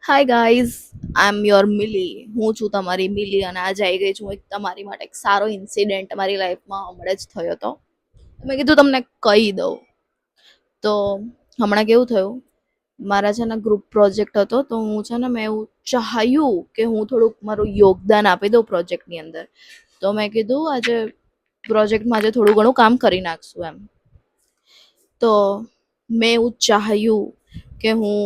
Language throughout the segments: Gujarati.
Hi guys, I M your મિલી. હું છું તમારી મિલી અને આજે આવી ગઈ છું એક તમારી માટે એક સારો ઇન્સિડન્ટ મારી લાઈફમાં હમણાં જ થયો હતો. મેં કીધું તમને કહી દઉં. તો હમણાં કેવું થયું, મારા છે ને ગ્રુપ પ્રોજેક્ટ હતો, તો હું છે ને મેં એવું ચાહ્યું કે હું થોડુંક મારું યોગદાન આપી દઉં પ્રોજેક્ટની અંદર. તો મેં કીધું આજે પ્રોજેક્ટમાં આજે થોડું ઘણું કામ કરી નાખશું એમ. તો મેં એવું ચાહ્યું કે હું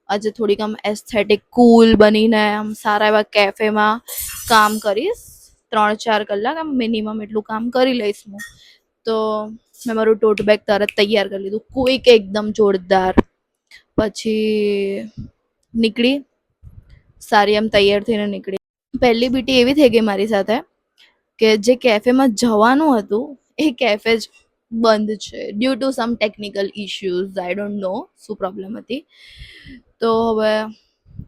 આજે થોડીક આમ એસ્થેટિક કુલ બનીને આમ સારા એવા કેફેમાં કામ કરીશ. 3-4 કલાક આમ મિનિમમ એટલું કામ કરી લઈશ હું. તો મેં મારું ટોટ બેગ તરત તૈયાર કરી લીધું, કોઈક એકદમ જોરદાર. પછી નીકળી, સારી એમ તૈયાર થઈને નીકળી. પહેલી બીટી એવી થઈ ગઈ મારી સાથે કે જે કેફેમાં જવાનું હતું એ કેફે જ બંધ છે due to some technical issues. I don't know શું પ્રોબ્લેમ હતી. તો હવે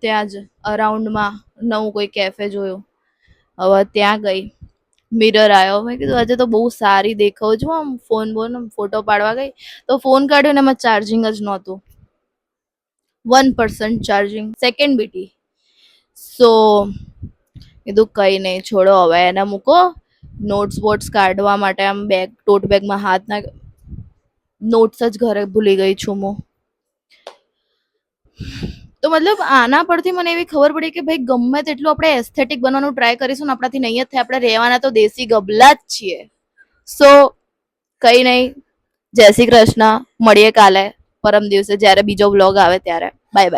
ત્યાં જ અરાઉન્ડમાં નવું કોઈ કેફે જોયું. હવે ત્યાં ગઈ, મિરર આવ્યો, મેં કીધું આજે તો બહુ સારી દેખાઉં છું. આમ ફોટો પાડવા ગઈ તો ફોન કાઢ્યો ને એમાં ચાર્જિંગ જ નહોતું. 1% ચાર્જિંગ. Second BT. સો કીધું કઈ નહીં, છોડો હવે એને મૂકો. નોટ્સ બોટ્સ કાઢવા માટે આમ બેગ, ટોટ બેગમાં હાથ નાખ, નોટ્સ જ ઘરે ભૂલી ગઈ છું હું. તો મતલબ આના પરથી મને એવી ખબર પડી કે ભાઈ ગમે તેટલું આપણે એસ્થેટિક બનવાનું ટ્રાય કરીશું ને આપણાથી નહીં જ થાય. આપણે રહેવાના તો દેશી ગબલા જ છીએ. સો કઈ નહીં, જય શ્રી કૃષ્ણ. મળીએ કાલે, પરમ દિવસે જ્યારે બીજો વ્લોગ આવે ત્યારે. Bye bye.